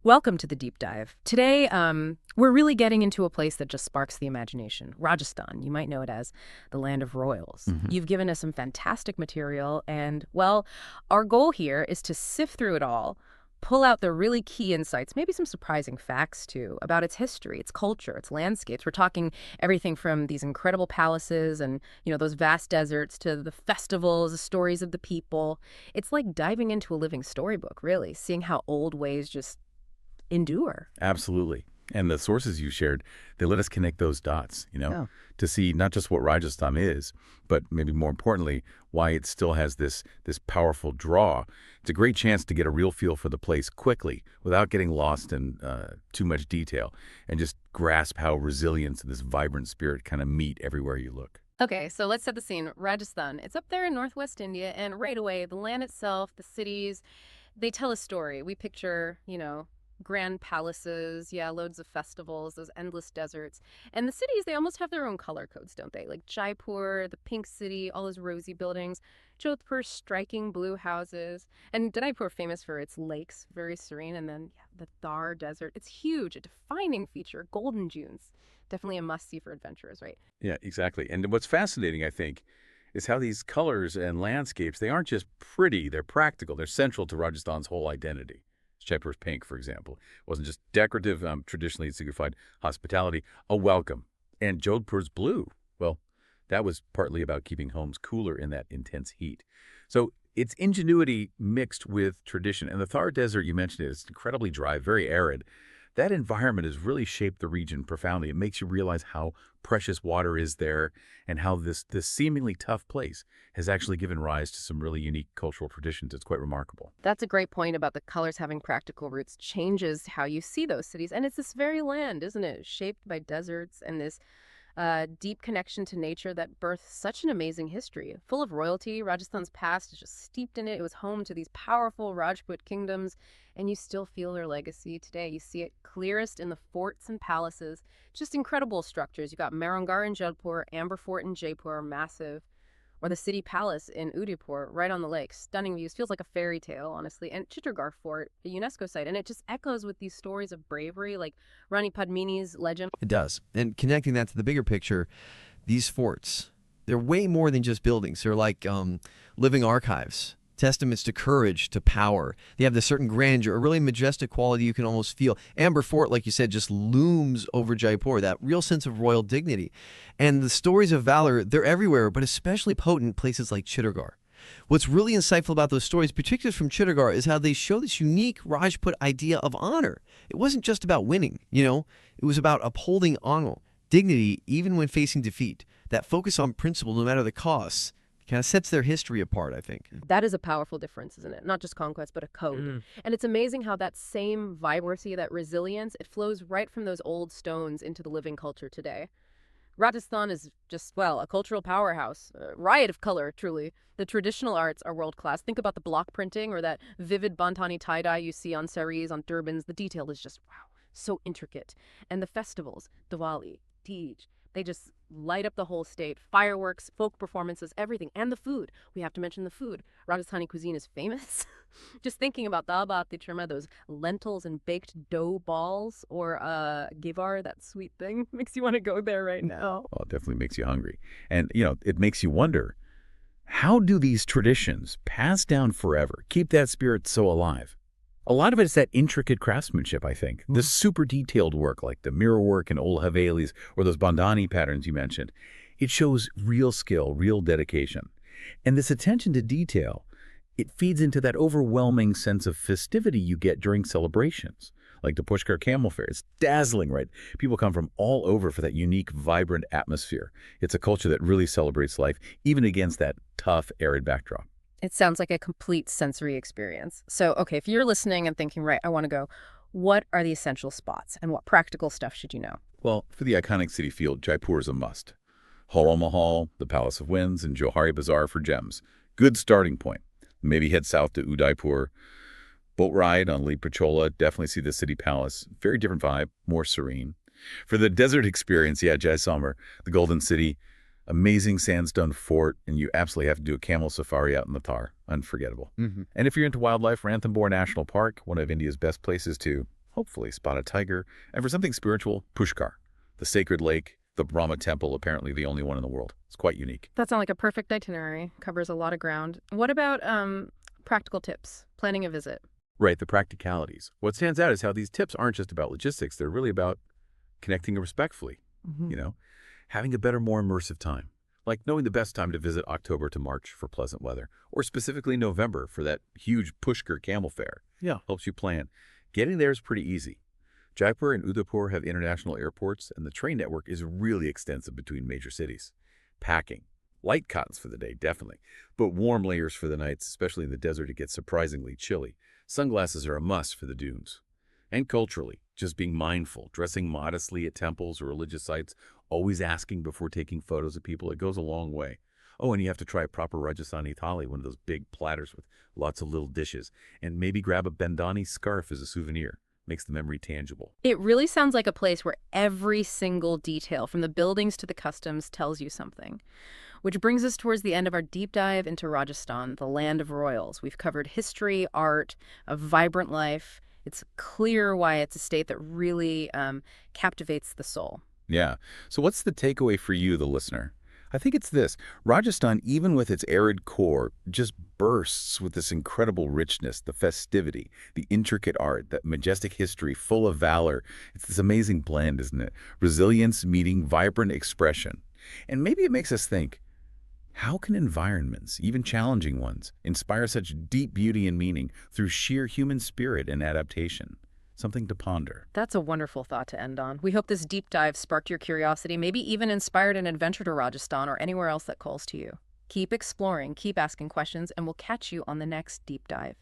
Welcome to the deep dive. Today, we're really getting into a place that just sparks the imagination. Rajasthan, you might know it as the land of royals. Hmm. You've given us some fantastic material, and, well, our goal here is to sift through it all, pull out the really key insights, maybe some surprising facts, too, about its history, its culture, its landscapes. We're talking everything from these incredible palaces and, those vast deserts to the festivals, the stories of the people. It's like diving into a living storybook, really, seeing how old ways just endure. Absolutely. And the sources you shared, they let us connect those dots, Oh, to see not just what Rajasthan is, but maybe more importantly, why it still has this powerful draw. It's a great chance to get a real feel for the place quickly without getting lost in too much detail and just grasp how resilience and this vibrant spirit kind of meet everywhere you look. okay, so let's set the scene. Rajasthan, it's up there in northwest India, and right away, the land itself, the cities, they tell a story. We picture, grand palaces, yeah, loads of festivals, those endless deserts. And the cities, they almost have their own color codes, don't they? Like Jaipur, the pink city, all those rosy buildings. Jodhpur, striking blue houses. And Udaipur, famous for its lakes, very serene. And then, yeah, the Thar Desert. It's huge, a defining feature, golden dunes. Definitely a must-see for adventurers, right? Yeah, exactly. And what's fascinating, I think, is how these colors and landscapes, they aren't just pretty, they're practical. They're central to Rajasthan's whole identity. Jaipur's pink, for example, wasn't just decorative. Traditionally, it signified hospitality, a welcome. And Jodhpur's blue, well, that was partly about keeping homes cooler in that intense heat. So it's ingenuity mixed with tradition. And the Thar Desert, you mentioned it, it's incredibly dry, very arid. That environment has really shaped the region profoundly. It makes you realize how precious water is there and how this seemingly tough place has actually given rise to some really unique cultural traditions. It's quite remarkable. That's a great point about the colors having practical roots changes how you see those cities. And it's this very land, isn't it? Shaped by deserts and this deep connection to nature that birthed such an amazing history. Full of royalty, Rajasthan's past is just steeped in it. It was home to these powerful Rajput kingdoms, and you still feel their legacy today. You see it clearest in the forts and palaces. Just incredible structures. You got Mehrangarh in Jodhpur, Amber Fort in Jaipur, massive, or the city palace in Udaipur, right on the lake. Stunning views. Feels like a fairy tale, honestly. And Chittorgarh Fort, a UNESCO site. And it just echoes with these stories of bravery, like Rani Padmini's legend. It does. And connecting that to the bigger picture, these forts, they're way more than just buildings. They're like living archives, testaments to courage, to power. They have this certain grandeur, a really majestic quality you can almost feel. Amber Fort, like you said, just looms over Jaipur, that real sense of royal dignity. And the stories of valor, they're everywhere, but especially potent places like Chittorgarh. What's really insightful about those stories, particularly from Chittorgarh, is how they show this unique Rajput idea of honor. It wasn't just about winning, it was about upholding honor, dignity, even when facing defeat. That focus on principle, no matter the costs, kind of sets their history apart, I think. That is a powerful difference, isn't it? Not just conquest, but a code. And it's amazing how that same vibrancy, that resilience, it flows right from those old stones into the living culture today. Rajasthan is just, well, a cultural powerhouse, a riot of color, truly. The traditional arts are world-class. Think about the block printing or that vivid Bantani tie-dye you see on saris, on turbans. The detail is just, wow, so intricate. And the festivals, Diwali, Tej, they just light up the whole state. Fireworks, folk performances, everything. And the food. We have to mention the food. Rajasthani cuisine is famous. Just thinking about Baati, Churma, those lentils and baked dough balls, or givar, that sweet thing, makes you want to go there right now. Well, it definitely makes you hungry. And, it makes you wonder, how do these traditions pass down forever, keep that spirit so alive? A lot of it is that intricate craftsmanship, I think. The super detailed work, like the mirror work in old Havelis or those Bandhani patterns you mentioned. It shows real skill, real dedication. And this attention to detail, it feeds into that overwhelming sense of festivity you get during celebrations, like the Pushkar Camel Fair. It's dazzling, right? People come from all over for that unique, vibrant atmosphere. It's a culture that really celebrates life, even against that tough, arid backdrop. It sounds like a complete sensory experience. So, okay, if you're listening and thinking, right, I want to go, what are the essential spots and what practical stuff should you know? Well, for the iconic city feel, Jaipur is a must. Hol Mahal, the Palace of Winds, and Johari Bazaar for gems. Good starting point. Maybe head south to Udaipur. Boat ride on Lake Pichola, definitely see the city palace. Very different vibe, more serene. For the desert experience, yeah, Jaisalmer, the Golden City, amazing sandstone fort, and you absolutely have to do a camel safari out in the Thar. Unforgettable. And if you're into wildlife, Ranthambore National Park, one of India's best places to hopefully spot a tiger, and for something spiritual, Pushkar, the sacred lake, the Brahma temple, apparently the only one in the world. It's quite unique. That sounds like a perfect itinerary. Covers a lot of ground. What about practical tips? Planning a visit. Right, the practicalities. What stands out is how these tips aren't just about logistics. They're really about connecting respectfully, you know, having a better, more immersive time. Like knowing the best time to visit October to March for pleasant weather, or specifically November for that huge Pushkar camel fair. Yeah. Helps you plan. Getting there is pretty easy. Jaipur and Udaipur have international airports, and the train network is really extensive between major cities. Packing. Light cottons for the day, definitely, but warm layers for the nights, especially in the desert. It gets surprisingly chilly. Sunglasses are a must for the dunes. And culturally, just being mindful, dressing modestly at temples or religious sites, always asking before taking photos of people, it goes a long way. Oh, and you have to try a proper Rajasthani thali, one of those big platters with lots of little dishes, and maybe grab a bandhani scarf as a souvenir. Makes the memory tangible. It really sounds like a place where every single detail, from the buildings to the customs, tells you something. Which brings us towards the end of our deep dive into Rajasthan, the land of royals. We've covered history, art, a vibrant life. It's clear why it's a state that really captivates the soul. Yeah. So what's the takeaway for you, the listener? I think it's this. Rajasthan, even with its arid core, just bursts with this incredible richness, the festivity, the intricate art, that majestic history full of valor. It's this amazing blend, isn't it? Resilience meeting vibrant expression. And maybe it makes us think, how can environments, even challenging ones, inspire such deep beauty and meaning through sheer human spirit and adaptation? Something to ponder. That's a wonderful thought to end on. We hope this deep dive sparked your curiosity, maybe even inspired an adventure to Rajasthan or anywhere else that calls to you. Keep exploring, keep asking questions, and we'll catch you on the next deep dive.